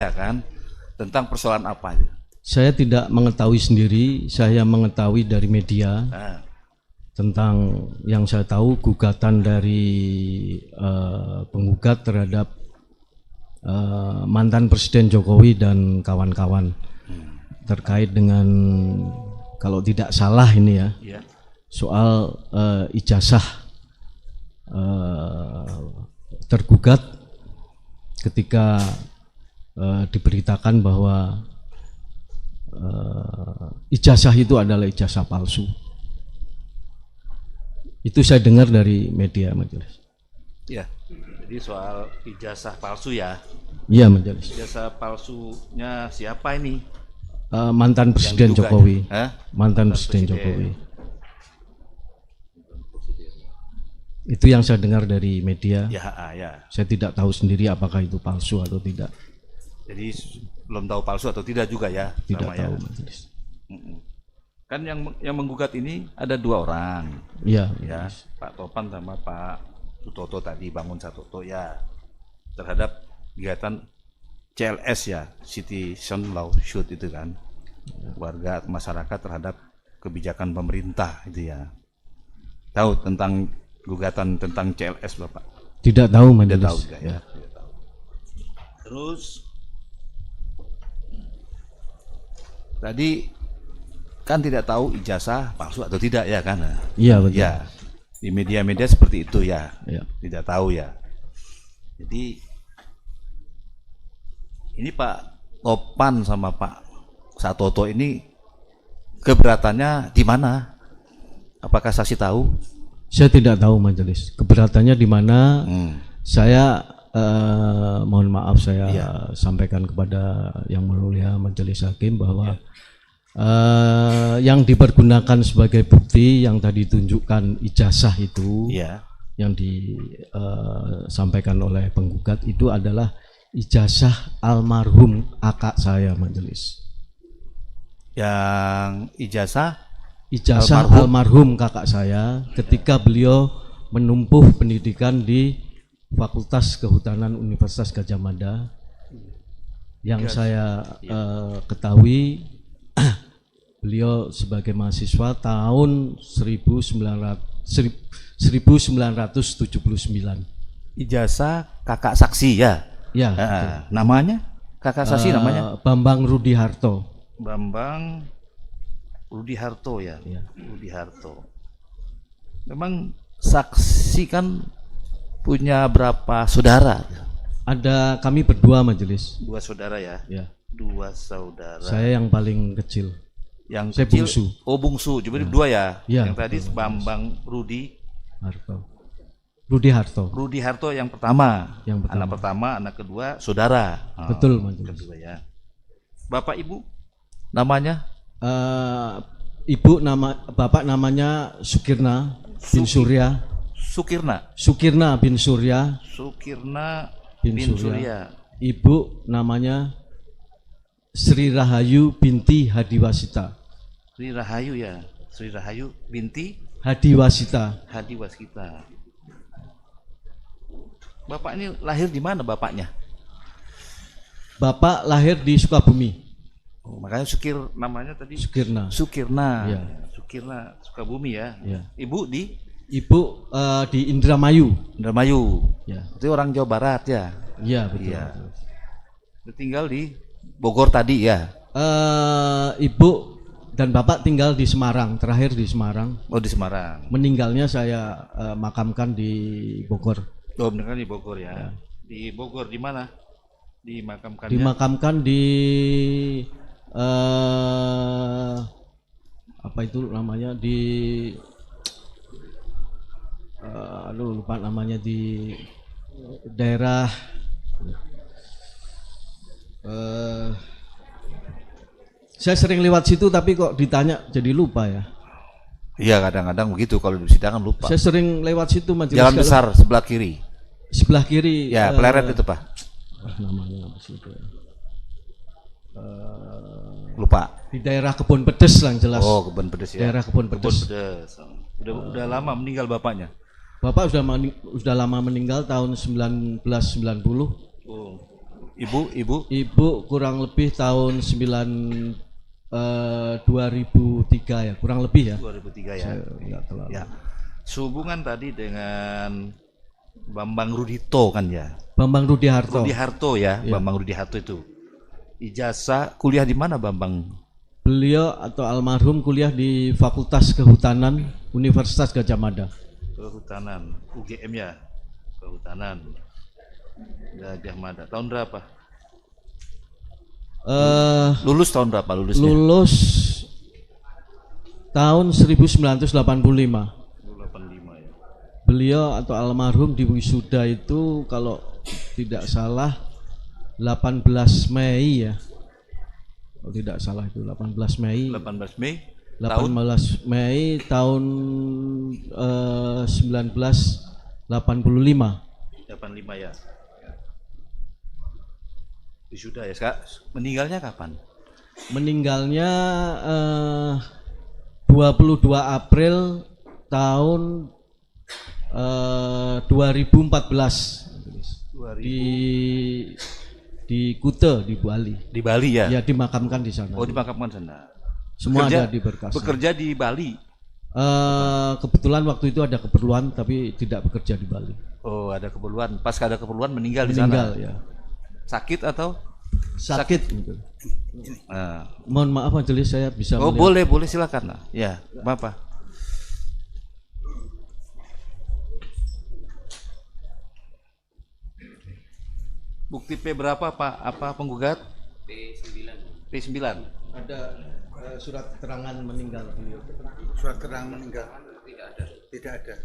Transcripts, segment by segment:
ya kan, tentang persoalan apa aja? Saya tidak mengetahui sendiri, saya mengetahui dari media tentang yang saya tahu gugatan dari penggugat terhadap mantan Presiden Jokowi dan kawan-kawan terkait dengan, kalau tidak salah ini ya, soal ijazah tergugat ketika diberitakan bahwa ijazah itu adalah ijazah palsu. Itu saya dengar dari media, Majelis. Ya, jadi soal ijazah palsu ya. Iya, Majelis. Ijazah palsunya siapa ini? Mantan Presiden Jokowi. Mantan Presiden Jokowi. Itu yang saya dengar dari media. Ya. Saya tidak tahu sendiri apakah itu palsu atau tidak. Jadi belum tahu palsu atau tidak juga ya? Tidak tahu, ya. Majelis. Kan yang menggugat ini ada dua orang. Iya. Ya, Pak Topan sama Pak Sutoto tadi, Bangun Satoto ya, terhadap kegiatan CLS ya, Citizen Lawsuit itu kan, warga masyarakat terhadap kebijakan pemerintah itu ya. Tahu tentang gugatan tentang CLS Bapak? Tidak tahu, Majelis. Tidak tahu juga ya. Tidak tahu. Terus tadi kan tidak tahu ijazah palsu atau tidak ya kan? Iya, betul. Ya, di media-media seperti itu ya. Ya. Tidak tahu ya. Jadi ini Pak Topan sama Pak Satoto ini keberatannya di mana? Apakah saksi tahu? Saya tidak tahu, Majelis. Keberatannya di mana? Saya mohon maaf, saya sampaikan kepada yang mulia Majelis Hakim bahwa yang dipergunakan sebagai bukti yang tadi tunjukkan ijazah itu, yang disampaikan oleh penggugat itu adalah ijazah almarhum kakak saya, Majelis. Yang ijazah almarhum kakak saya ketika beliau menempuh pendidikan di Fakultas Kehutanan Universitas Gadjah Mada. Yang saya ketahui beliau sebagai mahasiswa tahun 1979. Ijazah kakak saksi ya? Ya. Namanya? Kakak saksi namanya? Bambang Rudi Harto. Bambang Rudi Harto ya? Rudi Harto. Memang saksi kan punya berapa saudara? Ada kami berdua, Majelis. Dua saudara ya? Ya. Dua saudara. Saya yang paling kecil. Yang saya kecil, bungsu. Oh bungsu, jadi dua ya? Yang tadi betul, Bambang Rudi Harto. Rudi Harto. Rudi Harto yang pertama. Anak pertama, anak kedua saudara. Betul, Majelis. Kedua ya. Bapak Ibu namanya? Bapak namanya Sukirna bin Surya. Sukirna bin Surya. Ibu namanya Sri Rahayu binti Hadiwasita. Sri Rahayu ya. Sri Rahayu binti Hadiwasita. Bapak ini lahir di mana bapaknya? Bapak lahir di Sukabumi. Makanya namanya tadi Sukirna. Ya. Sukirna Sukabumi ya. Ibu di Indramayu. Ya. Itu orang Jawa Barat ya. Iya, betul. Ya. Tinggal di Bogor tadi ya. Ibu dan bapak tinggal di Semarang, terakhir di Semarang. Oh, di Semarang. Meninggalnya saya makamkan di Bogor. Oh, meninggal di Bogor ya. Di Bogor di mana? Dimakamkannya? Dimakamkan di apa itu namanya, di lupa namanya, di daerah saya sering lewat situ tapi kok ditanya jadi lupa ya. Iya, kadang-kadang begitu kalau di sidangan lupa. Saya sering lewat situ, Majelis. Jalan besar sebelah kiri. Sebelah kiri. Ya, Pleret itu, Pak. Namanya apa sih itu? Lupa. Di daerah Kebun Pedes lah, jelas. Oh, Kebun Pedes ya. Daerah Kebun Pedes. Udah lama meninggal bapaknya. Bapak sudah lama meninggal tahun 1990. Oh. Ibu kurang lebih tahun 2003 ya, kurang lebih ya. 2003 ya. Enggak terlalu. Ya. Sehubungan tadi dengan Bambang Rudito kan ya. Bambang Rudiharto. Rudiharto ya, Bambang Rudiharto itu. Ijazah kuliah di mana Bambang? Beliau atau almarhum kuliah di Fakultas Kehutanan Universitas Gadjah Mada. Kehutanan, UGM ya. Kehutanan. Gadjah Mada. Tahun berapa? Lulus tahun berapa lulusnya? Lulus tahun 1985. 85 ya. Beliau atau almarhum di wisuda itu kalau tidak salah 18 Mei ya. Kalau tidak salah itu 18 Mei. 18 Mei. 18 Mei tahun 1985. 85 ya. Wisuda ya, Kak. Meninggalnya kapan? Meninggalnya 22 April tahun 2014 di Kute di Bali. Di Bali ya? Ya, dimakamkan di sana. Oh, dimakamkan sana. Semua ada di berkas. Bekerja di Bali. Kebetulan waktu itu ada keperluan tapi tidak bekerja di Bali. Oh, ada keperluan. Pas ada keperluan meninggal di sana. Meninggal ya. Sakit atau? Sakit. Mohon maaf majelis, saya bisa Oh, melihat. boleh silakan. Ya, Bapak. Bukti P berapa Pak? Apa penggugat? P9. P9. Ada surat keterangan meninggal beliau. Surat keterangan meninggal tidak ada.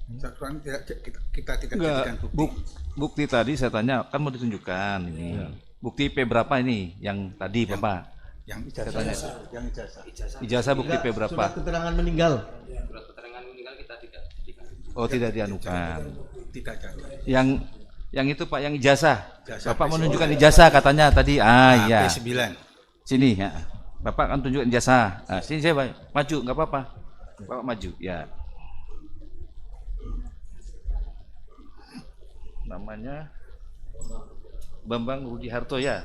Surat keterangan kita tidak jadikan bukti. Bukti tadi saya tanya kan mau ditunjukkan ini. Ya. Bukti P berapa ini yang tadi Bapak? Yang ijazah. Yang ijazah. Ijazah bukti P berapa? Surat keterangan meninggal. Surat keterangan meninggal kita tidak jadikan. Oh, tidak dianukan. Tidak jadi. Yang itu Pak, yang ijazah. Bapak menunjukkan ijazah katanya tadi. Iya. P9. Sini ya. Bapak kan tunjukkan ijazah. Sini saya maju, nggak apa-apa. Bapak maju, ya. Namanya Bambang Rudiharto ya.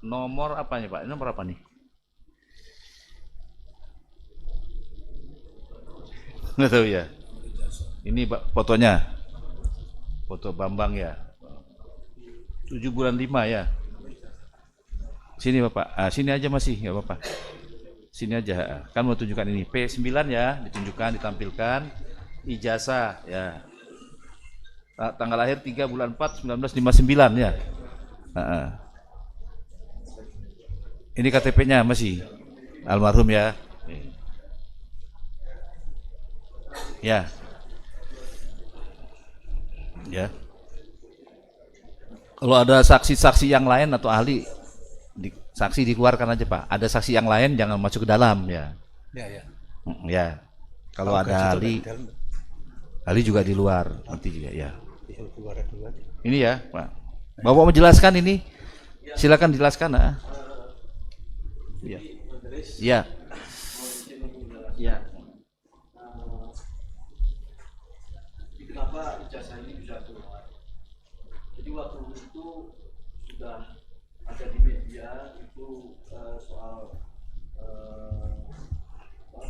Nomor apanya Pak? Nomor apa nih? Nggak tahu ya. Ini fotonya. Foto Bambang ya. 7 bulan 5 ya. Sini Bapak. Sini aja masih nggak apa-apa. Sini aja. Kan mau tunjukkan ini P9 ya, ditunjukkan, ditampilkan. Ijazah ya. Tanggal lahir 3 bulan 4 1959 ya. Ini KTP-nya masih almarhum ya. Ya. Ya. Kalau ada saksi-saksi yang lain atau ahli, saksi dikeluarkan aja Pak. Ada saksi yang lain jangan masuk ke dalam ya. Ya. Ya. Kalau ada ahli juga di luar nanti juga ya. Ini ya Pak. Bapak menjelaskan ini, silakan jelaskan. Ya. Ya. Ya. Kenapa ijazah ini bisa keluar? Jadi waktu itu sudah ada di media itu soal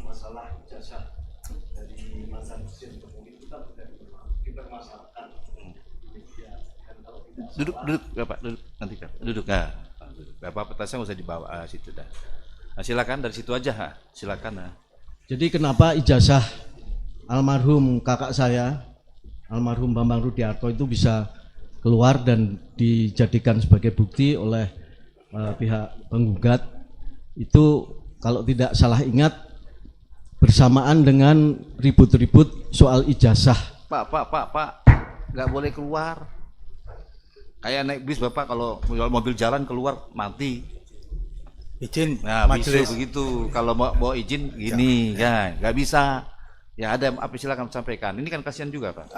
masalah ijazah dari mantan presiden Jokowi itu kan sudah dipermasalahkan di media. Dan kalau tidak Duduk Bapak, duduk nanti kan. Duduk Bapak petasnya nggak usah dibawa situ dah. Silakan dari situ aja silakan. Jadi kenapa ijazah almarhum kakak saya, almarhum Bambang Rudiharto itu bisa keluar dan dijadikan sebagai bukti oleh pihak penggugat itu kalau tidak salah ingat bersamaan dengan ribut-ribut soal ijazah. Pak, nggak boleh keluar. Kayak naik bis Bapak kalau mobil jalan keluar mati. Izin majelis begitu. Kalau mau bawa izin gini ya nggak bisa. Ya ada apa silakan sampaikan. Ini kan kasihan juga Pak.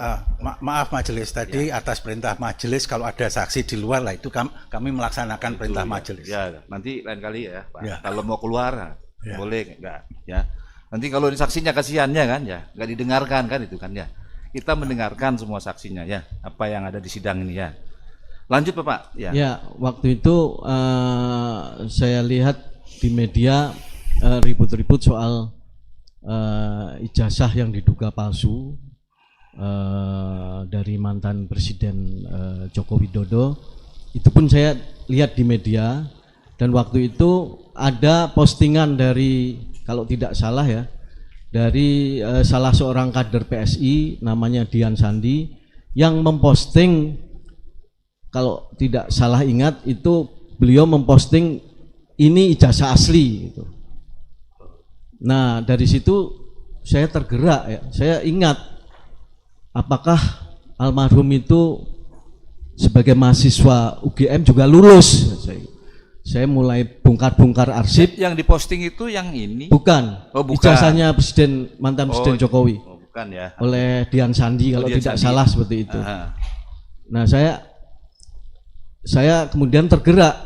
Maaf majelis tadi atas perintah majelis kalau ada saksi di luar lah itu kami melaksanakan perintah majelis. Ya nanti lain kali ya Pak. Ya. Kalau mau keluar boleh nggak ya. Nanti kalau saksinya kasihannya kan ya nggak didengarkan kan itu kan ya. Kita mendengarkan semua saksinya ya apa yang ada di sidang ini ya. Lanjut Bapak. Ya. Ya, waktu itu saya lihat di media ribut-ribut soal ijazah yang diduga palsu dari mantan Presiden Joko Widodo. Itu pun saya lihat di media, dan waktu itu ada postingan dari, kalau tidak salah ya, dari salah seorang kader PSI namanya Dian Sandi yang memposting, kalau tidak salah ingat itu beliau memposting ini ijazah asli gitu. Nah, dari situ saya tergerak ya. Saya ingat apakah almarhum itu sebagai mahasiswa UGM juga lulus. Saya mulai bongkar-bongkar arsip. Yang diposting itu yang ini? Bukan. Oh, bukan. Ijazahnya mantan Presiden Jokowi. Oh, bukan ya. Oleh Dian Sandi kalau Dian tidak Sandi. salah seperti itu. Aha. Nah, saya kemudian tergerak.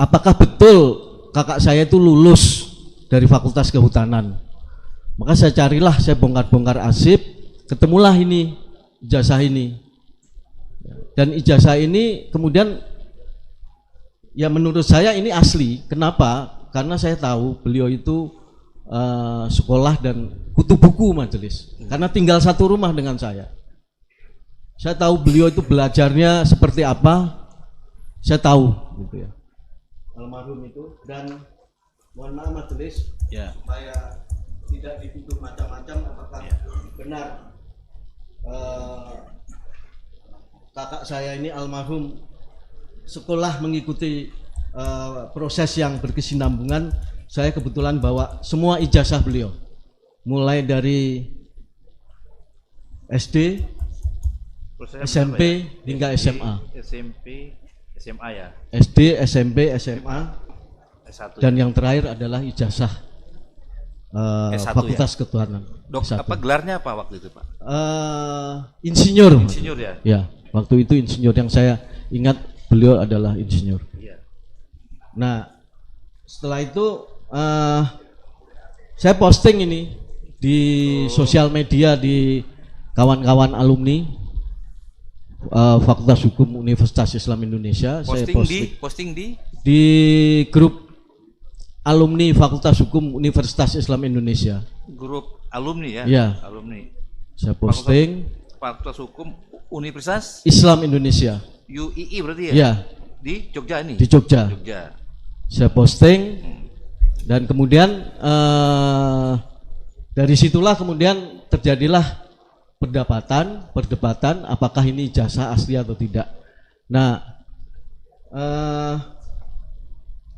Apakah betul kakak saya itu lulus dari Fakultas Kehutanan? Maka saya carilah, saya bongkar-bongkar arsip, ketemulah ini ijazah ini. Dan ijazah ini kemudian ya menurut saya ini asli. Kenapa? Karena saya tahu beliau itu sekolah dan kutu buku majelis. Karena tinggal satu rumah dengan saya. Saya tahu beliau itu belajarnya seperti apa. Saya tahu gitu ya. Almarhum itu, dan mohon maaf majelis, Ya. supaya tidak dituduh macam-macam, apakah benar kakak saya ini almarhum sekolah mengikuti proses yang berkesinambungan. Saya kebetulan bawa semua ijazah beliau, mulai dari SD, SMP hingga SMA. SMP, SMA ya. SD, SMP, SMA, S1. dan yang terakhir adalah ijazah S1 Fakultas Ketuhanan. Dok, S1. apa gelarnya apa waktu itu, Pak? Insinyur. Insinyur ya? Ya, waktu itu insinyur, yang saya ingat beliau adalah insinyur. Iya. Nah, setelah itu saya posting ini di sosial media, di kawan-kawan alumni Fakultas Hukum Universitas Islam Indonesia. Saya Posting di grup alumni Fakultas Hukum Universitas Islam Indonesia. grup alumni ya? Ya. Alumni. Saya posting Fakultas Hukum Universitas Islam Indonesia. UII berarti ya? Ya, Di Jogja ini? di Jogja. Jogja. Saya posting, dan kemudian dari situlah kemudian terjadilah perdebatan apakah ini ijazah asli atau tidak. Nah,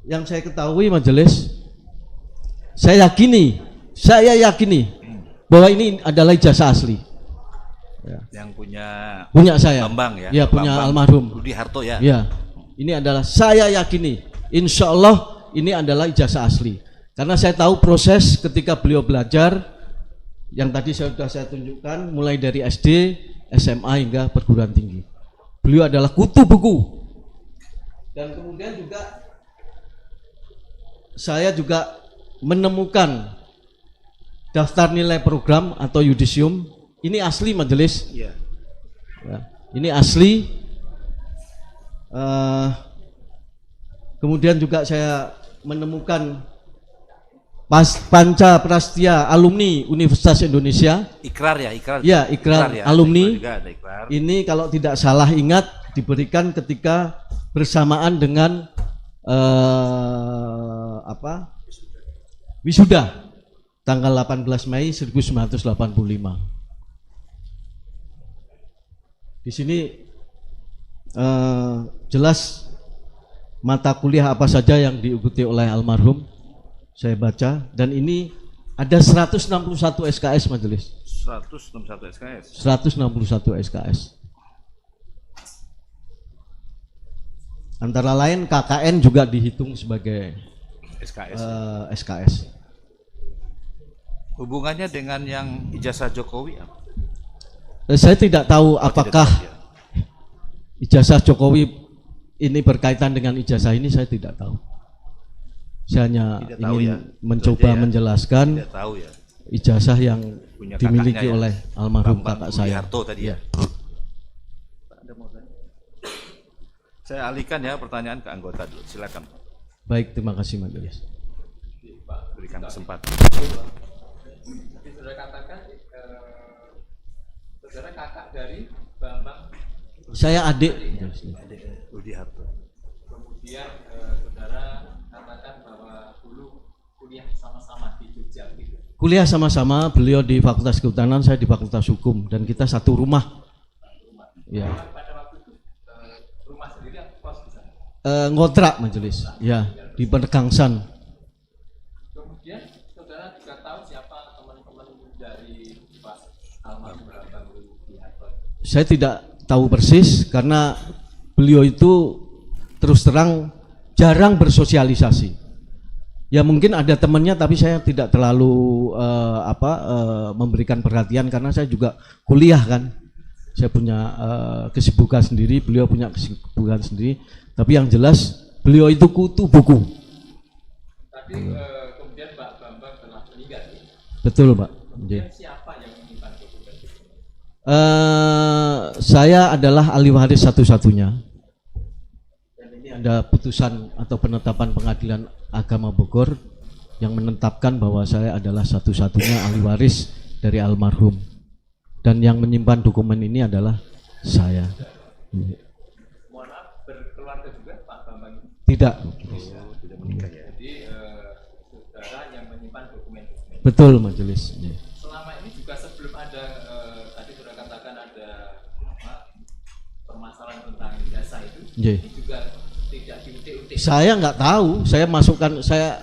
yang saya ketahui majelis, saya yakini bahwa ini adalah ijazah asli. Yang punya saya. Bambang ya? Ya, punya Bambang almarhum Rudi Harto ya? Ya, ini adalah, saya yakini, insya Allah ini adalah ijazah asli. Karena saya tahu proses ketika beliau belajar, yang tadi sudah saya tunjukkan, mulai dari SD, SMA hingga perguruan tinggi. Beliau adalah kutu buku. Dan kemudian juga saya juga menemukan daftar nilai program atau yudisium. Ini asli majelis. Iya. Ya, ini asli. Kemudian juga saya menemukan Panca Prastya alumni Universitas Indonesia. Ikrar ya, ikrar. Ya, ikrar ya, alumni. ada ikrar. Ini kalau tidak salah ingat diberikan ketika bersamaan dengan wisuda tanggal 18 Mei 1985. Di sini jelas mata kuliah apa saja yang diikuti oleh almarhum. Saya baca, dan ini ada 161 SKS majelis. 161 SKS. 161 SKS. Antara lain KKN juga dihitung sebagai SKS. SKS. Hubungannya dengan yang ijazah Jokowi apa? Saya tidak tahu apakah Tidak tahu, ya. ijazah Jokowi ini berkaitan dengan ijazah ini, saya tidak tahu. Saya hanya Tidak tahu ingin ya. mencoba Saja ya. menjelaskan Tidak tahu ya. ijazah yang Punya dimiliki kakaknya ya. oleh almarhum Bambang kakak Rudi saya. Harto tadi ya. Ya. Ada mau tanya? Saya alihkan ya pertanyaan ke anggota dulu. Silakan. Baik, terima kasih Majelis. Berikan kesempatan. Jadi saudara katakan saudara kakak dari Bambang, Saya adik. Rudi Harto. kemudian saudara katakan bahwa dulu kuliah sama-sama di Jogja gitu. Kuliah sama-sama, beliau di Fakultas Kehutanan, saya di Fakultas Hukum, dan kita satu rumah. Ya. Pada waktu itu rumah sendiri atau kos di sana? Ngontrak Majelis. Ya, di Penegangsan. Kemudian saudara juga tahu siapa teman-teman dari Pak almarhum Bambang Rudi Harto. Saya tidak tahu persis karena beliau itu terus terang jarang bersosialisasi. Ya mungkin ada temannya tapi saya tidak terlalu memberikan perhatian karena saya juga kuliah kan. Saya punya kesibukan sendiri, beliau punya kesibukan sendiri. Tapi yang jelas beliau itu kutu buku. Tapi kemudian Pak Bambang telah meninggal. Betul Pak. Kemudian siapa yang menyimpan dokumen? Saya adalah ahli waris satu-satunya. Dan ini ada putusan atau penetapan Pengadilan Agama Bogor yang menetapkan bahwa saya adalah satu-satunya ahli waris dari almarhum. Dan yang menyimpan dokumen ini adalah saya. Mohon maaf, berkeluarga juga Pak Bambang? Tidak. Tidak menikah ya. Jadi saudara yang menyimpan dokumen-dokumen. Betul Majelis. Selama ini juga sebelum ada tadi sudah katakan ada permasalahan tentang jasa itu, ini juga tidak diutik-utik. Saya nggak tahu. Saya masukkan saya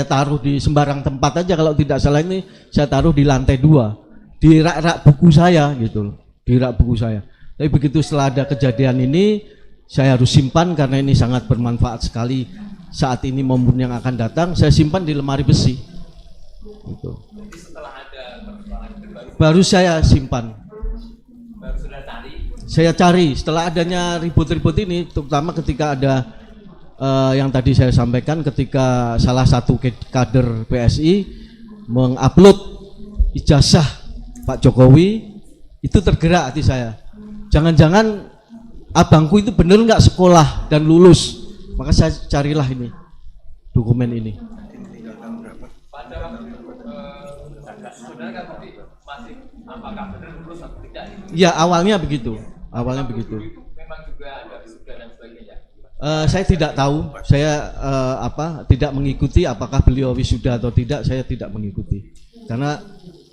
taruh di sembarang tempat aja. Kalau tidak salah ini saya taruh di lantai 2 di rak-rak buku saya gitu loh, di rak buku saya. Tapi begitu setelah ada kejadian ini saya harus simpan karena ini sangat bermanfaat sekali saat ini momen yang akan datang. Saya simpan di lemari besi gitu. Jadi setelah ada permasalahan itu Baru saya simpan, baru sudah cari. saya cari setelah adanya ribut-ribut ini, terutama ketika ada yang tadi saya sampaikan ketika salah satu kader PSI mengupload ijazah Pak Jokowi, itu tergerak hati saya. Jangan-jangan abangku itu benar nggak sekolah dan lulus, maka saya carilah ini dokumen ini. Pada waktu saudara kan tadi masih apakah benar lulus atau tidak? Ya awalnya begitu, Itu memang juga ada wisuda dan sebagainya. Saya tidak tahu, saya tidak mengikuti apakah beliau wisuda atau tidak, saya tidak mengikuti. Karena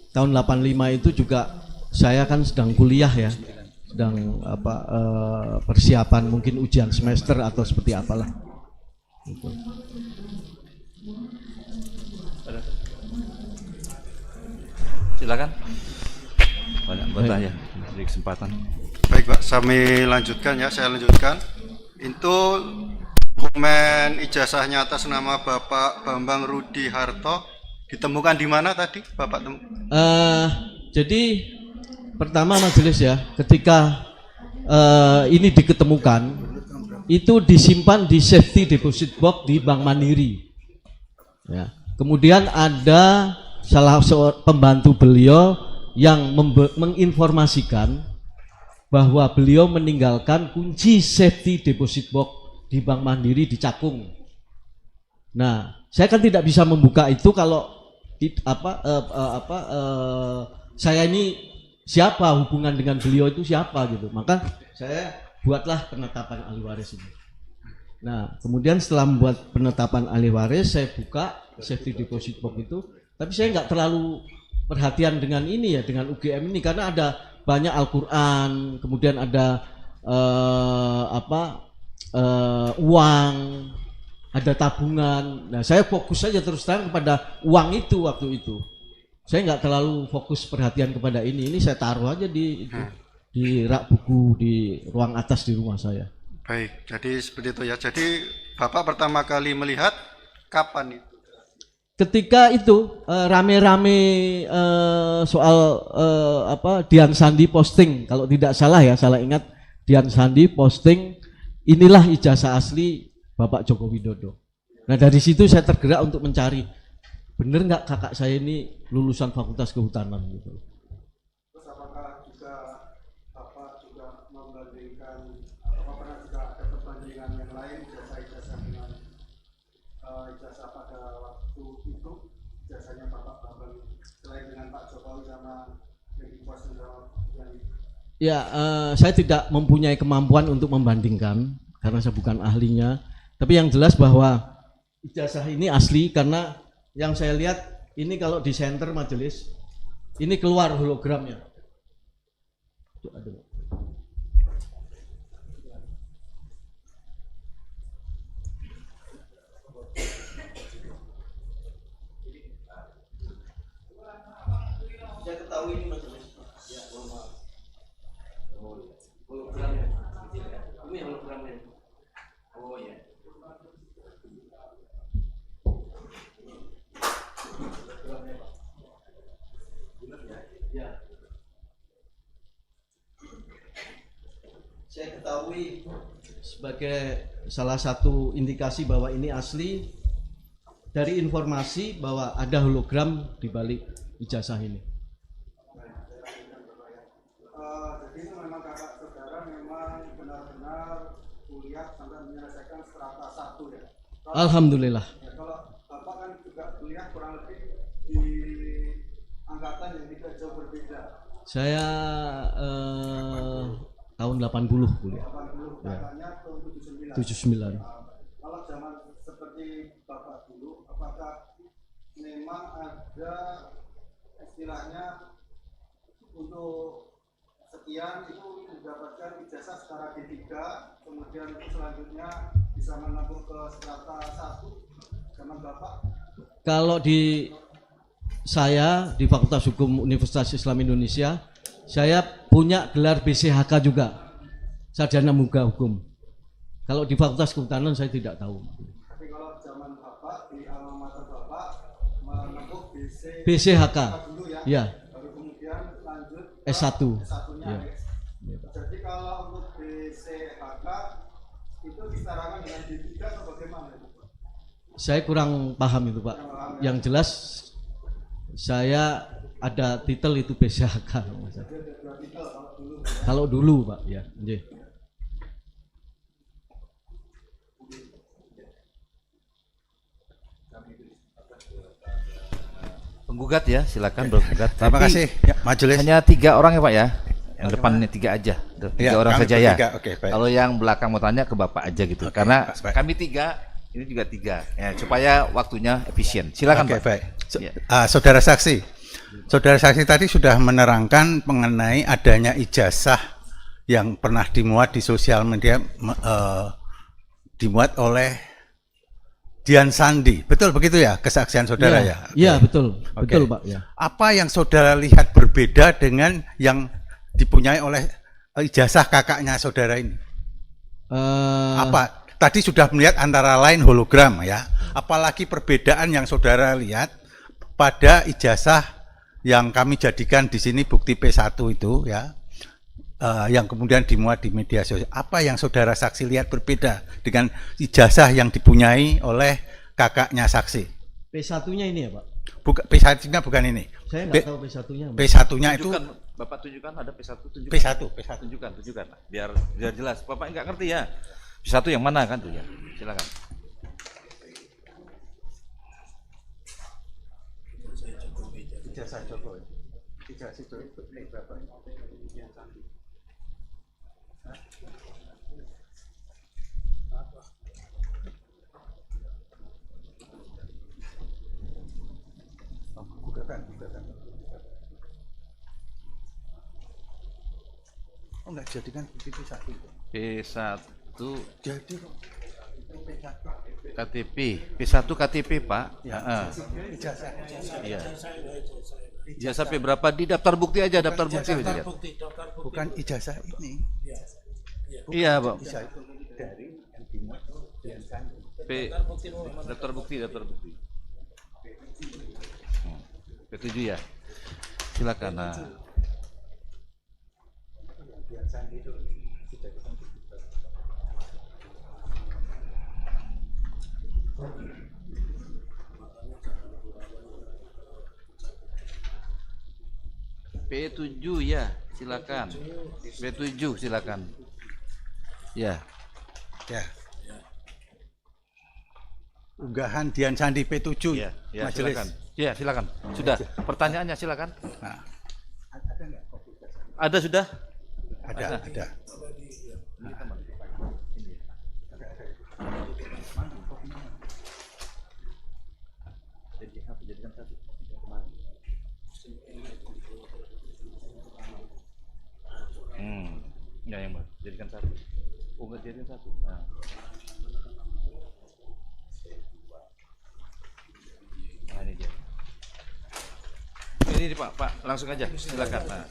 tahun 85 itu juga saya kan sedang kuliah ya, sedang persiapan mungkin ujian semester atau seperti apalah. Gitu. Silakan. Banyak bertanya, beri kesempatan. Baik Pak, saya lanjutkan. Itu dokumen ijazahnya atas nama Bapak Bambang Rudi Harto ditemukan di mana tadi Bapak Jadi pertama Majelis ya, ketika ini diketemukan itu disimpan di safety deposit box di Bank Mandiri. Ya. Kemudian ada salah seorang pembantu beliau yang menginformasikan bahwa beliau meninggalkan kunci safety deposit box di Bank Mandiri di Cakung. Nah, saya kan tidak bisa membuka itu kalau saya ini siapa, hubungan dengan beliau itu siapa gitu. Maka saya buatlah penetapan ahli waris ini. Nah, kemudian setelah membuat penetapan ahli waris, saya buka safety deposit box itu. Tapi saya nggak terlalu perhatian dengan ini ya, dengan UGM ini karena ada banyak Al-Quran, kemudian ada uang, ada tabungan. Nah, saya fokus saja terus terang kepada uang itu waktu itu. Saya nggak terlalu fokus perhatian kepada ini. Ini saya taruh aja di rak buku di ruang atas di rumah saya. Baik, jadi seperti itu ya. Jadi Bapak pertama kali melihat kapan itu? Ketika itu rame-rame soal Dian Sandi posting, kalau tidak salah ya, salah ingat Dian Sandi posting inilah ijazah asli Bapak Joko Widodo. Nah dari situ saya tergerak untuk mencari bener nggak kakak saya ini lulusan Fakultas Kehutanan gitu. Terus apakah juga Bapak juga membandingkan atau yang lain ijazah dengan ijazah pada waktu itu, ijazahnya Bapak Bambang selain dengan Pak Jokowi sama Lady Pos yang Ya, saya tidak mempunyai kemampuan untuk membandingkan karena saya bukan ahlinya. Tapi yang jelas bahwa ijazah ini asli karena yang saya lihat ini kalau di center majelis ini keluar hologramnya. Aduh. Saya ketahui ini majelis. Ya, maaf. Oh iya. Hologramnya. Ini hologramnya. Oh iya. Ya. Saya ketahui sebagai salah satu indikasi bahwa ini asli dari informasi bahwa ada hologram di balik ijazah ini. Jadi itu memang kakak saudara memang benar-benar kuliah sampai menyelesaikan strata 1 ya. Alhamdulillah. Ya, kalau Bapak kan juga kuliah kurang lebih di angkatan yang tidak jauh berbeda. Saya tahun 80 kuliah. 80 kakaknya tahun 79. 79. Kalau zaman seperti Bapak dulu, apakah memang ada istilahnya untuk sekian itu mendapatkan ijazah secara D3, kemudian selanjutnya bisa menempuh ke strata 1 zaman Bapak? Kalau di saya di Fakultas Hukum Universitas Islam Indonesia, saya punya gelar BCHK juga, sarjana muga hukum. Kalau di Fakultas Kehutanan saya tidak tahu. Tapi kalau zaman Bapak di alma mater Bapak menempuh BCHK dulu ya, ya, baru kemudian lanjut S1. S1-nya Ya. Jadi kalau untuk BCHK itu disetarakan dengan D3 atau bagaimana? Saya kurang paham itu Pak. Yang jelas saya ada titel itu BCHK. Kalau dulu Pak ya. Nggih. Penggugat ya, silakan bergugat. Terima kasih ya, majelis. Hanya 3 orang ya Pak ya. Yang depan ini 3 aja. 3 orang kami saja ya. bertiga. Oke, baik. Kalau yang belakang mau tanya ke Bapak aja gitu. Oke, Karena baik. kami 3, ini juga 3 ya, supaya waktunya efisien. Silakan Oke, Pak. baik. Ya. Saudara saksi tadi sudah menerangkan mengenai adanya ijazah yang pernah dimuat di sosial media, dimuat oleh Dian Sandi. Betul begitu ya kesaksian saudara ya? Iya, Oke. betul. Oke. Betul Pak ya. Apa yang saudara lihat berbeda dengan yang dipunyai oleh ijazah kakaknya saudara ini? Apa? Tadi sudah melihat antara lain hologram ya. Apalagi perbedaan yang saudara lihat pada ijazah yang kami jadikan di sini bukti P1 itu ya, yang kemudian dimuat di media sosial. Apa yang saudara saksi lihat berbeda dengan ijazah yang dipunyai oleh kakaknya saksi? P1-nya ini ya Pak. P1-nya bukan ini. Saya nggak tahu P1-nya. P1-nya itu Tunjukkan, Bapak tunjukkan ada P1, tunjukkan. P1. Tunjukkan. Biar jelas. Bapak nggak ngerti ya. P1 yang mana kan tuh ya. Silakan. Ijazah Jokowi. Ijazah Jokowi berapa? Gugatan. Oh enggak jadikan bukti P1. P1 Jadi kok KTP. P1 KTP Pak. ya, ijazah. Iya. Ya sampai berapa di daftar bukti aja, daftar bukti aja. Lihat. Bukan ijazah ini. Iya, Pak. Ijazah itu dari yang dimuat Dian Sandi. Daftar bukti. P7 ya. Silakan. Nah. Dian Sandi itu sudah P7 ya, silakan. P7 silakan. Ya. ya. unggahan Dian Sandi P7 Ya, ya majelis. silakan. Ya, silakan. Sudah. Pertanyaannya silakan. Nah, Ada sudah? ada. Jadikan satu. Ya yang mana? Jadikan satu. Oh, enggak jadikan satu. Nah. Nah, ini dia. Ini Pak, langsung aja. Silakan. Nah.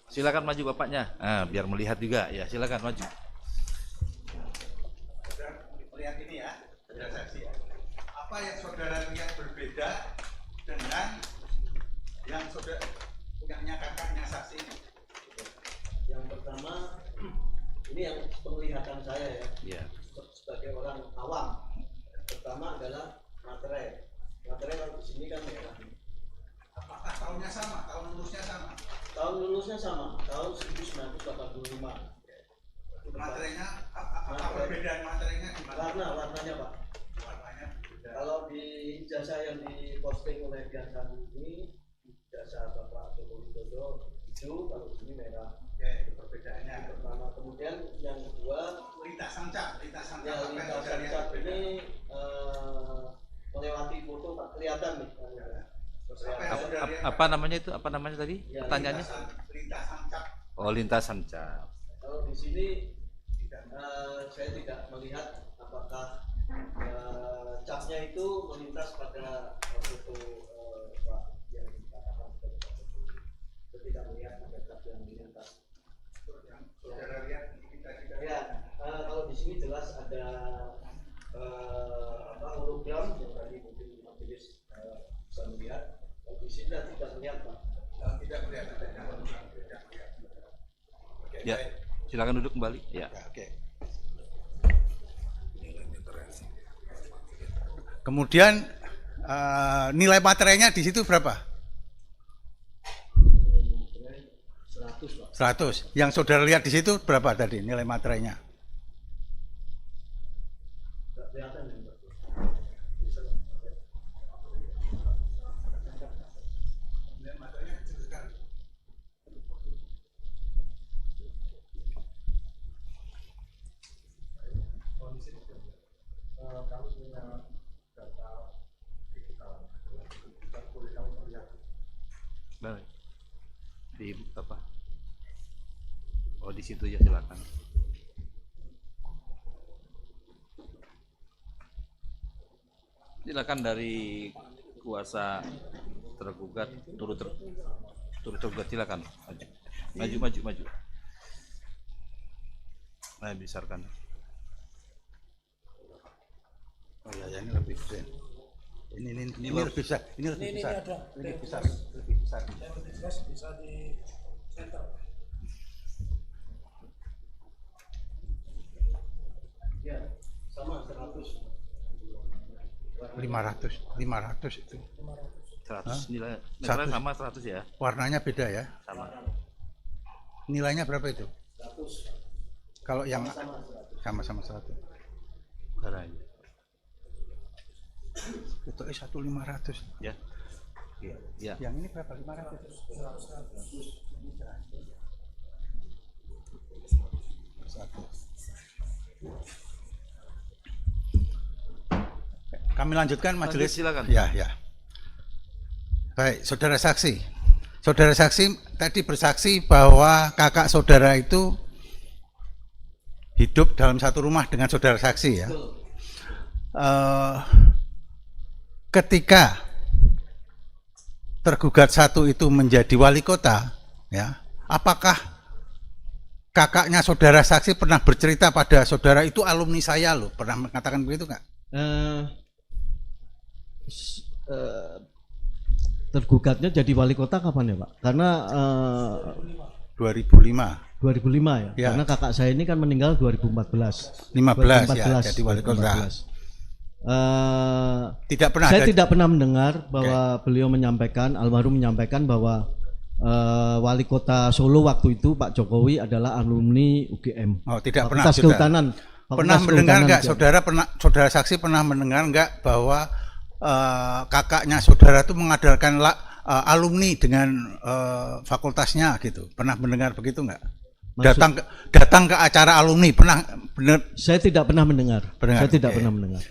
Silakan maju Bapaknya. Nah, biar melihat juga. Ya, silakan maju. Lihat ini ya, saudara saksi. Apa yang saudara lihat berbeda dengan yang saudara punyanya kakaknya saksi ini? Yang pertama, ini yang penglihatan saya ya, Ya. sebagai orang awam. Pertama adalah materai. Materai kalau di sini kan merah. Apakah tahunnya sama? Tahun lulusnya sama? Tahun lulusnya sama, tahun 1985. Materinya, apa perbedaan materinya di mana? Warnanya Pak. Warnanya berbeda. Kalau di ijazah yang diposting oleh Dian Sandi ini, ijazah Bapak Joko Widodo hijau, kalau di sini merah. Oke, itu perbedaannya. Yang pertama, kemudian yang kedua, Lintasan cap ya apa yang lintasan saudara lihat cap berbeda? ini melewati foto Pak, kelihatan nih. Apa namanya itu? Apa namanya tadi? Ya, Pertanyaannya? Lintasan cap. Oh, lintasan cap. Kalau di sini saya tidak melihat apakah capnya itu melintas pada foto Pak yang dikatakan sebagai Pak Jokowi. Saya tidak melihat ada cap yang melintas. Saudara lihat kita juga. Ya, kalau di sini jelas ada hologram yang tadi mungkin majelis bisa melihat. Kalau di sini tidak melihat Pak. Tidak melihat adanya hologram. Oke, Ya, baik. silakan duduk kembali. Ya. Oke. Kemudian nilai materainya di situ berapa? 100 Pak. 100. Yang saudara lihat di situ berapa tadi nilai materainya? Tidak kelihatan ini Pak. Baik. Di apa? Oh, di situ ya, silakan. Silakan dari kuasa tergugat, turut tergugat, silakan. Maju. Nah, besarkan. Oh ya, ini lebih gede. Ini lebih besar. Ini lebih besar. Lebih besar. Yang lebih jelas bisa di center. Ya, sama 100. 500 itu. 100 nilai. 100. Sama 100 ya. Warnanya beda ya. Sama. Nilainya berapa itu? 100. Kalau yang Sama 100. sama-sama 100. Caranya. Itu 1.500. Ya. Ya. Yang ini berapa? 500. Kami lanjutkan majelis. Silakan. Ya. Baik, saudara saksi. Saudara saksi tadi bersaksi bahwa kakak saudara itu hidup dalam satu rumah dengan saudara saksi ya. Ketika tergugat satu itu menjadi wali kota, ya, apakah kakaknya saudara saksi pernah bercerita pada saudara itu alumni saya loh, pernah mengatakan begitu nggak? Tergugatnya jadi wali kota kapan ya Pak? Karena 2005. 2005 ya? Ya. Karena kakak saya ini kan meninggal 2014. 15 ya, jadi wali kota. Tidak pernah Saya ada. tidak pernah mendengar bahwa beliau menyampaikan, almarhum menyampaikan bahwa wali kota Solo waktu itu Pak Jokowi adalah alumni UGM. Oh, tidak pernah Fakultas juga. Kehutanan. Pernah mendengar nggak saudara saksi pernah mendengar nggak bahwa kakaknya saudara itu mengadakan alumni dengan fakultasnya gitu? Pernah mendengar begitu nggak? Datang ke acara alumni pernah benar? Saya tidak pernah mendengar. Saya tidak pernah mendengar.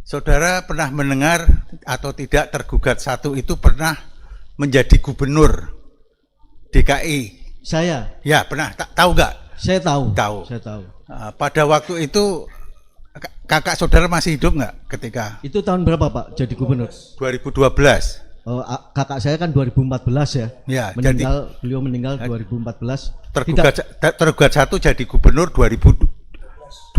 Saudara pernah mendengar atau tidak tergugat satu itu pernah menjadi gubernur DKI? Saya. Ya pernah. Tahu nggak? Saya tahu. Saya tahu. Pada waktu itu kakak saudara masih hidup nggak ketika? Itu tahun berapa Pak jadi gubernur? 2012. Kakak saya kan 2014 ya. Ya, Beliau meninggal 2014. Tergugat satu jadi gubernur 2012.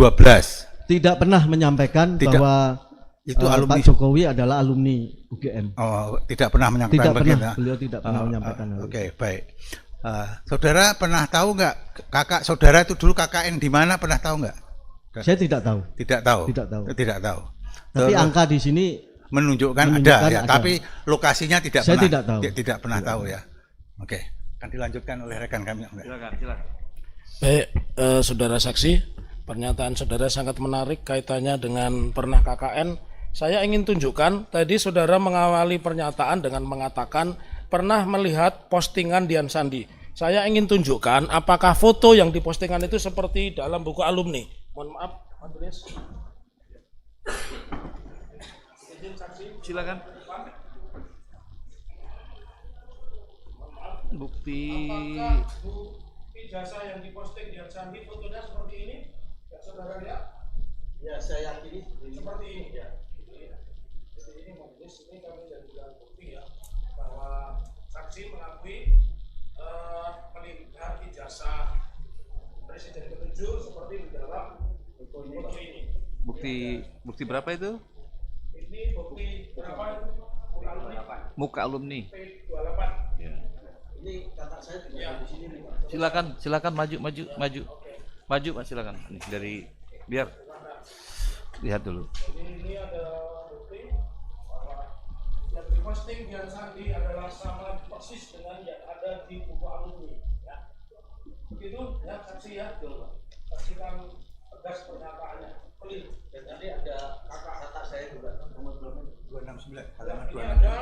Tidak pernah menyampaikan bahwa itu alumni Pak Jokowi adalah alumni UGM. Oh, tidak pernah menyampaikan Beliau tidak pernah menyampaikan. Oke, baik. Saudara pernah tahu nggak kakak saudara itu dulu KKN di mana, pernah tahu nggak? Saya tidak tahu. Tidak tahu. Tapi angka di sini menunjukkan ada ya, tapi lokasinya saya tidak tahu. Tidak pernah tahu ya. Oke, akan dilanjutkan oleh rekan kami. Silakan. Baik, saudara saksi, pernyataan saudara sangat menarik kaitannya dengan pernah KKN. Saya ingin tunjukkan, tadi saudara mengawali pernyataan dengan mengatakan pernah melihat postingan Dian Sandi. Saya ingin tunjukkan apakah foto yang dipostingan itu seperti dalam buku alumni. Mohon maaf, Majelis. Izin saksi. Silakan. Bukti. Apakah ijazah yang diposting Dian Sandi fotonya seperti ini? Ya, saudara lihat? Ya, saya yakini seperti ini ya. Jadi ini majelis ini kami jadikan bukti ya bahwa saksi mengakui melihat ijazah Presiden ke-7 seperti di dalam foto ini. Bukti berapa itu? Ini bukti berapa itu? Muka alumni. P28. Ya. Ini kata saya tidak di sini nih. Silakan maju. Maju Mas, silakan. Nih dari biar lihat dulu. Ini ada bukti bahwa yang diposting Dian Sandi adalah sama persis dengan yang ada di buku alumni. Ya. Begitu ya saksi ya. Saksikan tegas pernyataannya. Clear. Dan tadi ada kata saya juga nomor 269 halaman 269. Ada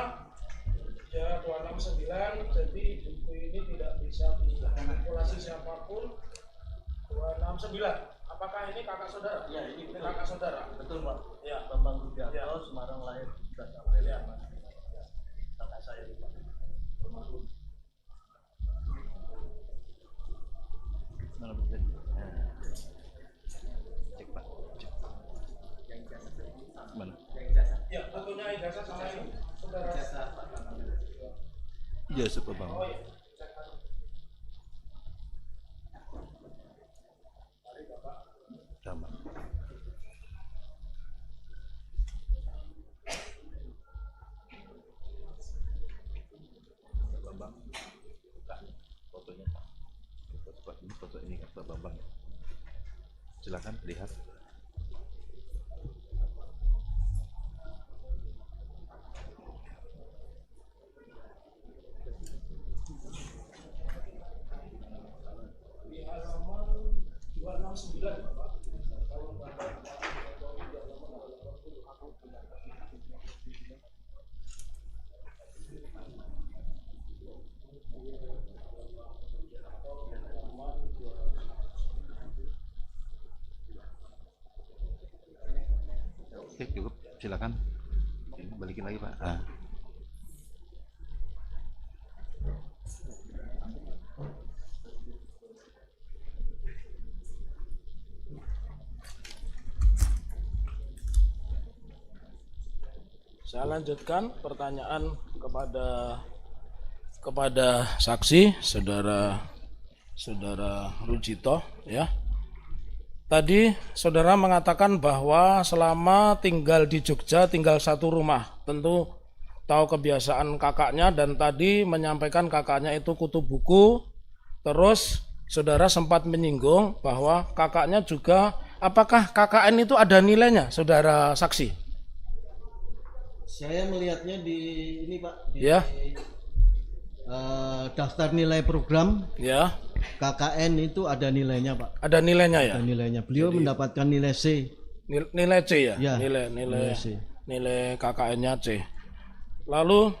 ya 269, jadi buku ini tidak bisa dimanipulasi siapapun. 269. Apakah ini kakak saudara? Ya, ini kakak saudara. Betul, Pak. Ya, Bambang Rudiarto, Semarang lahir 11 April ya. Kakak saya, Pak. Mana bukti? Cek Pak. Mana? Ya, fotonya ijazah sama ini. Saudara. Ijazah Pak Bang. Oh iya. Sama. Bambang, buka fotonya. Foto ini kan Pak Bambang. Silakan lihat. Di halaman 269, Pak. Oke, cukup. Silakan. Ini balikin lagi, Pak. Saya lanjutkan pertanyaan kepada saksi saudara Rujito ya. Tadi saudara mengatakan bahwa selama tinggal di Jogja tinggal satu rumah, tentu tahu kebiasaan kakaknya dan tadi menyampaikan kakaknya itu kutu buku. Terus saudara sempat menyinggung bahwa kakaknya juga, apakah KKN itu ada nilainya, saudara saksi? Saya melihatnya di ini Pak, di ya. Daftar nilai program. Ya. KKN itu ada nilainya, Pak. Ada nilainya ya? Ada nilainya. Beliau mendapatkan nilai C. Nilai C ya? Ya, Nilai C. Nilai KKN-nya C. Lalu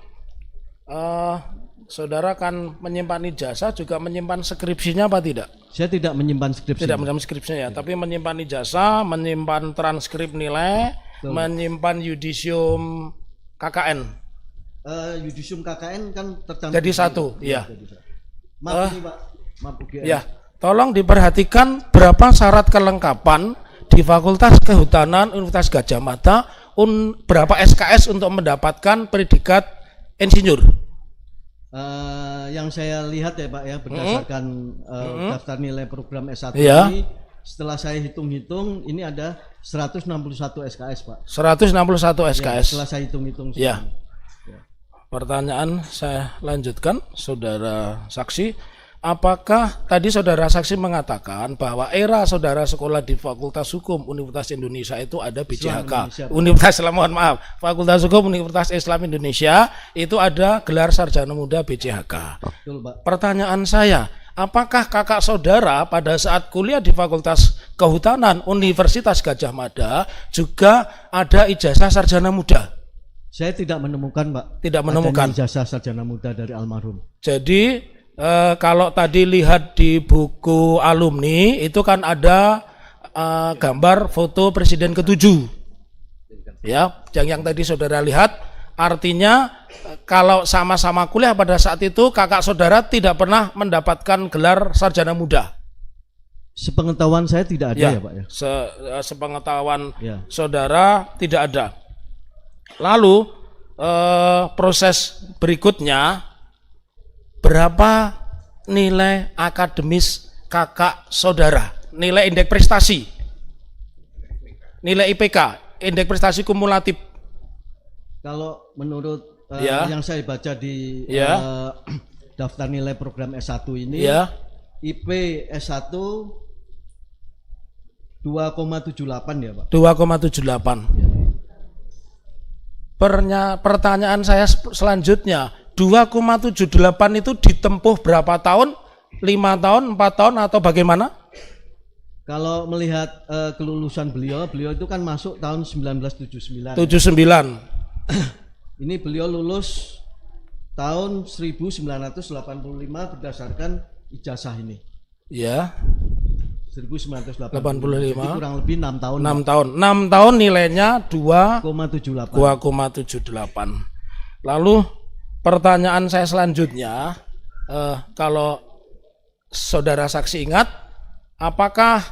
saudara kan menyimpan ijazah, juga menyimpan skripsinya apa tidak? Saya tidak menyimpan skripsi. Tidak menyimpan skripsinya ya, tapi menyimpan ijazah, menyimpan transkrip nilai, menyimpan yudisium KKN. Yudisium KKN kan tercantum. Jadi satu, iya. Maaf ini, Pak. Maaf UGM. Ya, tolong diperhatikan berapa syarat kelengkapan di Fakultas Kehutanan Universitas Gadjah Mada, berapa SKS untuk mendapatkan predikat insinyur. Yang saya lihat ya Pak ya, berdasarkan daftar nilai program S1 ya. ini, setelah saya hitung-hitung ini ada 161 SKS Pak. 161 SKS. Ya, setelah saya hitung-hitung. Ya. Pertanyaan saya lanjutkan, saudara saksi. Apakah tadi saudara saksi mengatakan bahwa era saudara sekolah di Fakultas Hukum Universitas Indonesia itu ada BCHK, Universitas Islam, mohon maaf, Fakultas Hukum Universitas Islam Indonesia itu ada gelar sarjana muda BCHK. Betul, Pak. Pertanyaan saya, apakah kakak saudara pada saat kuliah di Fakultas Kehutanan Universitas Gadjah Mada juga ada ijazah sarjana muda? Saya tidak menemukan, Pak. Tidak menemukan ijazah sarjana muda dari almarhum. Jadi kalau tadi lihat di buku alumni itu kan ada gambar foto Presiden ke-7. Ya, yang tadi saudara lihat, artinya kalau sama-sama kuliah pada saat itu kakak saudara tidak pernah mendapatkan gelar sarjana muda. Sepengetahuan saya tidak ada ya Pak ya. Sepengetahuan saudara tidak ada. Lalu proses berikutnya, berapa nilai akademis kakak saudara? Nilai indeks prestasi, nilai IPK, indeks prestasi kumulatif. Kalau menurut yang saya baca di daftar nilai program S1 ini, IP S1 2,78 ya Pak. 2,78. Pertanyaan saya selanjutnya, 2,78 itu ditempuh berapa tahun? 5 tahun, 4 tahun atau bagaimana? Kalau melihat kelulusan beliau itu kan masuk tahun 1979. 79. Ini beliau lulus tahun 1985 berdasarkan ijazah ini. Ya. 1985. Jadi kurang lebih 6 tahun. 6 tahun. 6 tahun nilainya 2,78. Lalu pertanyaan saya selanjutnya, kalau saudara saksi ingat, apakah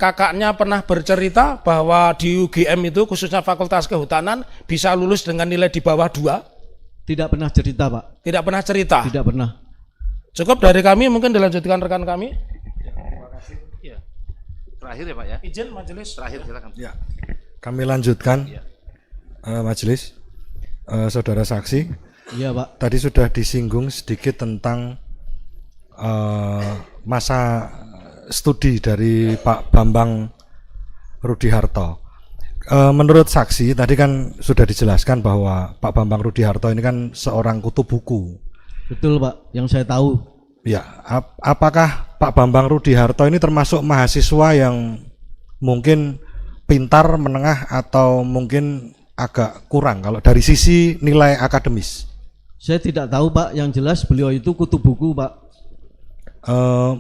kakaknya pernah bercerita bahwa di UGM itu khususnya Fakultas Kehutanan bisa lulus dengan nilai di bawah 2? Tidak pernah cerita, Pak. Tidak pernah cerita? Tidak pernah. Cukup dari kami, mungkin dilanjutkan rekan kami. Terakhir ya Pak ya. Izin majelis. Terakhir silakan. Ya. Kami lanjutkan majelis. Saudara saksi. Iya Pak. Tadi sudah disinggung sedikit tentang masa studi dari Pak Bambang Rudiharto. Menurut saksi tadi kan sudah dijelaskan bahwa Pak Bambang Rudiharto ini kan seorang kutu buku. Betul Pak, yang saya tahu. Ya, apakah Pak Bambang Rudiharto ini termasuk mahasiswa yang mungkin pintar, menengah, atau mungkin agak kurang kalau dari sisi nilai akademis? Saya tidak tahu Pak, yang jelas beliau itu kutu buku Pak.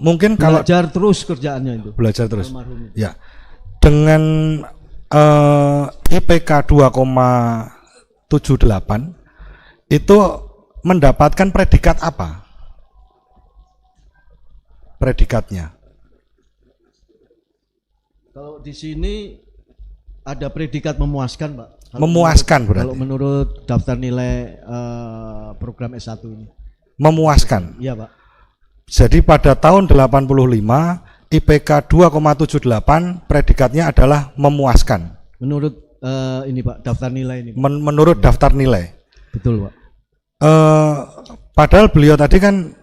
Mungkin kalau belajar terus kerjaannya itu. Belajar terus. Ya, dengan IPK 2,78 itu mendapatkan predikat apa? Predikatnya. Kalau di sini ada predikat memuaskan, Pak. Memuaskan berarti. Kalau menurut daftar nilai program S1 ini. Memuaskan. Iya, Pak. Jadi pada tahun 85 IPK 2,78 predikatnya adalah memuaskan. Menurut ini Pak, daftar nilai ini. Menurut daftar nilai. Betul, Pak. Padahal beliau tadi kan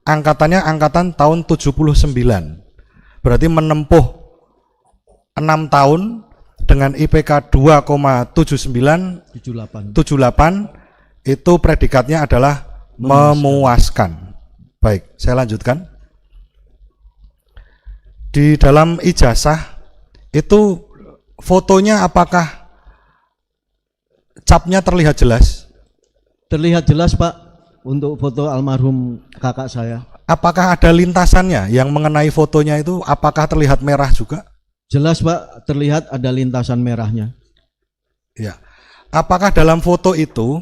angkatannya angkatan tahun 79. Berarti menempuh 6 tahun dengan IPK 2,79 itu predikatnya adalah memuaskan. Baik, saya lanjutkan. di dalam ijazah itu fotonya apakah capnya terlihat jelas? Terlihat jelas Pak untuk foto almarhum kakak saya. Apakah ada lintasannya yang mengenai fotonya itu? Apakah terlihat merah juga? Jelas Pak, terlihat ada lintasan merahnya. Ya. Apakah dalam foto itu,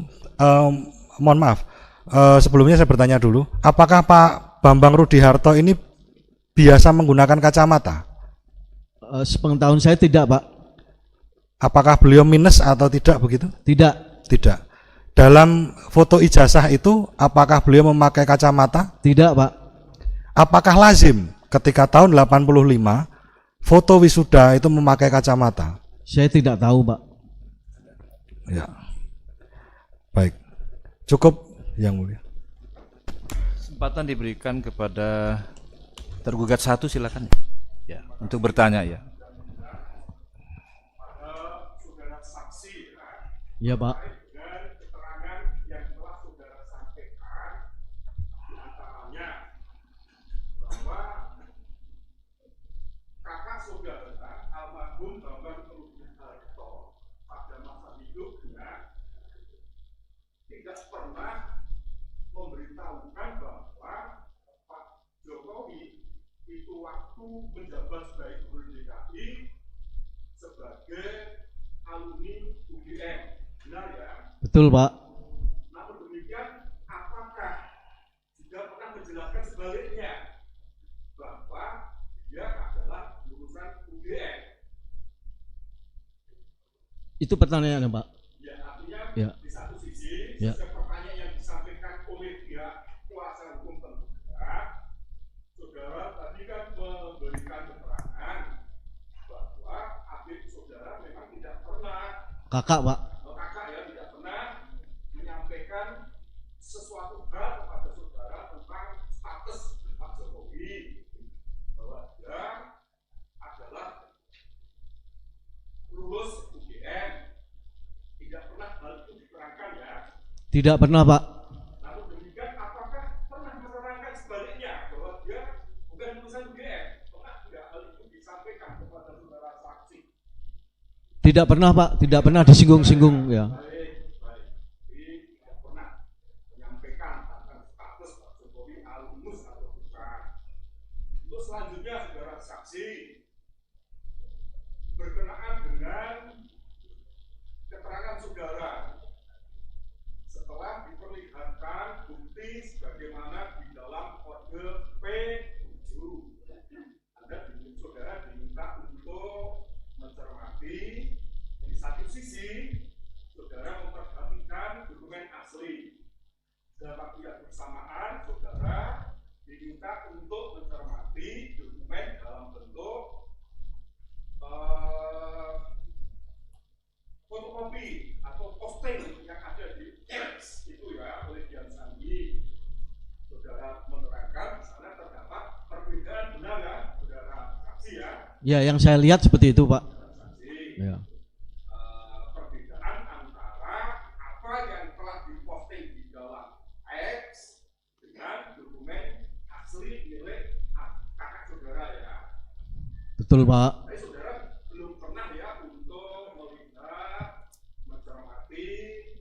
mohon maaf, sebelumnya saya bertanya dulu, apakah Pak Bambang Rudiharto ini biasa menggunakan kacamata? Sepengetahuan saya tidak Pak. Apakah beliau minus atau tidak begitu? Tidak. Tidak. Dalam foto ijazah itu, apakah beliau memakai kacamata? Tidak Pak. Apakah lazim ketika tahun 85 foto wisuda itu memakai kacamata? Saya tidak tahu Pak. Ya. Baik. Cukup yang mulia. Kesempatan diberikan kepada tergugat satu, silakan ya untuk bertanya ya. Saudara saksi Iya Pak. dengan keterangan yang telah saudara sampaikan, diantaranya bahwa kakak saudara almarhum Bambang Rudiharto pada masa hidupnya tidak pernah memberitahukan bahwa Pak Jokowi itu waktu menjabat sebagai Gubernur DKI sebagai alumni UGM. Benar ya? Betul Pak. Namun demikian, apakah juga pernah menjelaskan sebaliknya bahwa dia adalah lulusan UGM? Itu pertanyaannya Pak. Ya, artinya Ya. di satu sisi, Ya. pertanyaan yang disampaikan oleh pihak kuasa hukum tergugat, saudara tadi kan memberikan keterangan bahwa adik saudara memang tidak pernah, Kakak Pak. kakak ya, tidak pernah menyampaikan sesuatu hal kepada saudara tentang status Pak Jokowi, bahwa dia adalah lulus UGM. Tidak pernah hal itu diterangkan ya. Tidak pernah Pak. Namun demikian, apakah pernah menerangkan sebaliknya bahwa dia bukan lulusan UGM? Pernah tidak hal itu disampaikan kepada saudara saksi? Tidak pernah Pak. Tidak pernah disinggung-singgung ya. Baik, baik. Jadi tidak pernah menyampaikan tentang status Pak Jokowi alumnus atau bukan. Untuk selanjutnya, saudara saksi, berkenaan dengan keterangan saudara setelah diperlihatkan bukti sebagaimana di dalam kode P7, saudara diminta untuk mencermati. Di satu sisi saudara memperhatikan dokumen asli, dalam waktu yang bersamaan saudara diminta untuk mencermati dokumen dalam bentuk fotokopi atau posting yang ada di X itu ya oleh Dian Sandi. Saudara menerangkan di sana terdapat perbedaan, benar ya, saudara saksi ya? Ya, yang saya lihat seperti itu Pak. Saksi. Ya. Perbedaan antara apa yang telah diposting di dalam X dengan dokumen asli milik kakak saudara ya. Betul Pak. Tapi saudara belum pernah ya untuk melihat, mencermati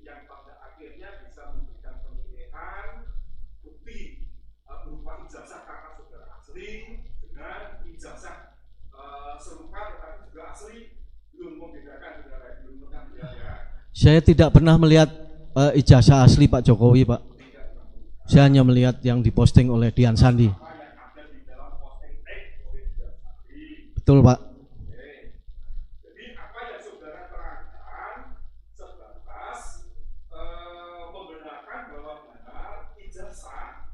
yang pada akhirnya bisa memberikan pemilihan bukti berupa ijazah kakak saudara asli dengan ijazah serupa tetapi juga asli, belum membedakan saudara, belum pernah melihat ya. Saya tidak pernah melihat ijazah asli Pak Jokowi Pak. Saya hanya melihat yang diposting oleh Dian Sandi. Apa yang ada di dalam posting X oleh Dian Sandi. Betul Pak. Jadi apa yang saudara terangkan sebatas membenarkan bahwa benar ijazah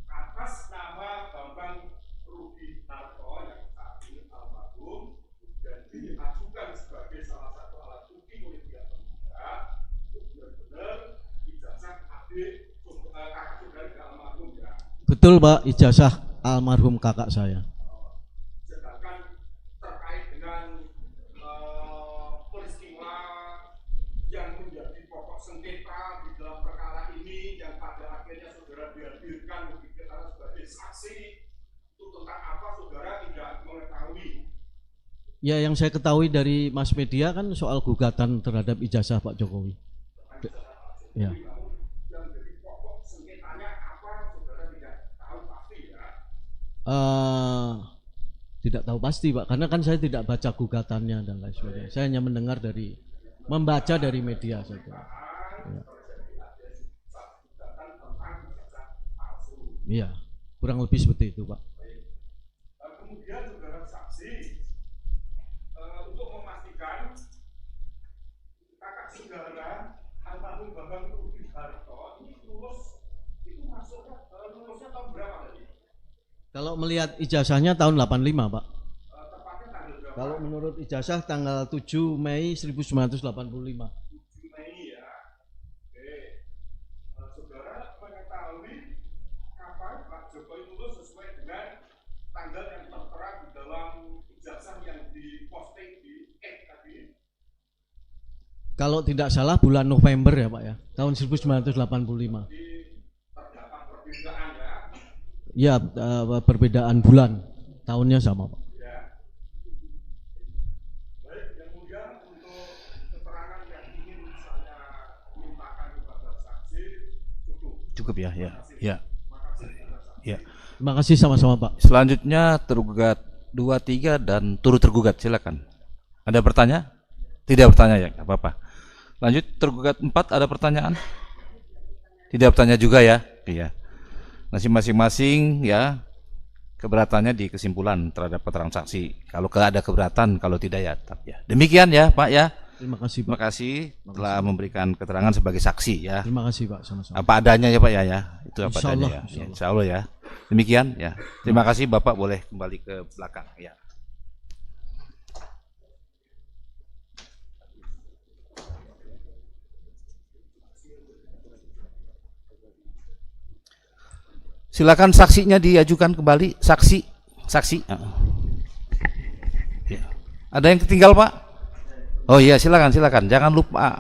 atas nama Bambang Rudiharto yang saat ini almarhum dan diajukan sebagai salah satu alat bukti oleh pihak tergugat itu benar-benar ijazah adik kakak saudara ke almarhum ya. Betul Pak, ijazah almarhum kakak saya. Sedangkan terkait dengan peristiwa yang menjadi pokok sengketa di dalam perkara ini yang pada akhirnya saudara dihadirkan dikatakan sebagai saksi, itu tentang apa saudara tidak mengetahui Ya, yang saya ketahui dari mass media kan soal gugatan terhadap ijazah Pak Jokowi. Ya. Tidak tahu pasti Pak, karena kan saya tidak baca gugatannya dan lain sebagainya. Saya hanya membaca dari media saja. Ya. Iya, kurang lebih seperti itu Pak. Kemudian saudara saksi untuk memastikan kakak saudara almarhum Bambang Rudiharto ini lulus itu masuknya lulusnya tahun berapa tadi? Kalau melihat ijazahnya tahun 85 Pak. Tepatnya tanggal berapa? Kalau menurut ijazah tanggal 7 Mei 1985. 7 Mei ya. Oke. Saudara mengetahui kapan Pak Jokowi lulus sesuai dengan tanggal yang tertera di dalam ijazah yang diposting di tadi. Kalau tidak salah bulan November ya Pak ya, tahun 1985. Terdapat perbedaan ya. Ya, perbedaan bulan, tahunnya sama Pak. Ya. Baik, kemudian untuk keterangan yang ingin saya mintakan kepada saksi Cukup ya, ya. Ya. Ya. Terima kasih sama-sama Pak. Selanjutnya tergugat 2, 3 dan turut tergugat, silakan. Ada pertanyaan? Tidak bertanya ya, nggak apa-apa. Lanjut tergugat 4, ada pertanyaan? Tidak bertanya juga ya? Iya. Masing-masing ya keberatannya di kesimpulan terhadap keterangan saksi. Kalau ada keberatan, kalau tidak ya tetap ya. Demikian ya Pak ya. Terima kasih Pak. Terima kasih telah memberikan keterangan sebagai saksi ya. Terima kasih Pak, sama-sama. Apa adanya ya Pak ya, ya. Itu apa Insya adanya Allah, ya. insya Allah. Insya Allah ya. Demikian ya. Terima kasih Bapak, boleh kembali ke belakang ya. Silakan saksinya diajukan kembali, saksi. Ya. Ada yang ketinggal Pak? Oh iya, silakan, jangan lupa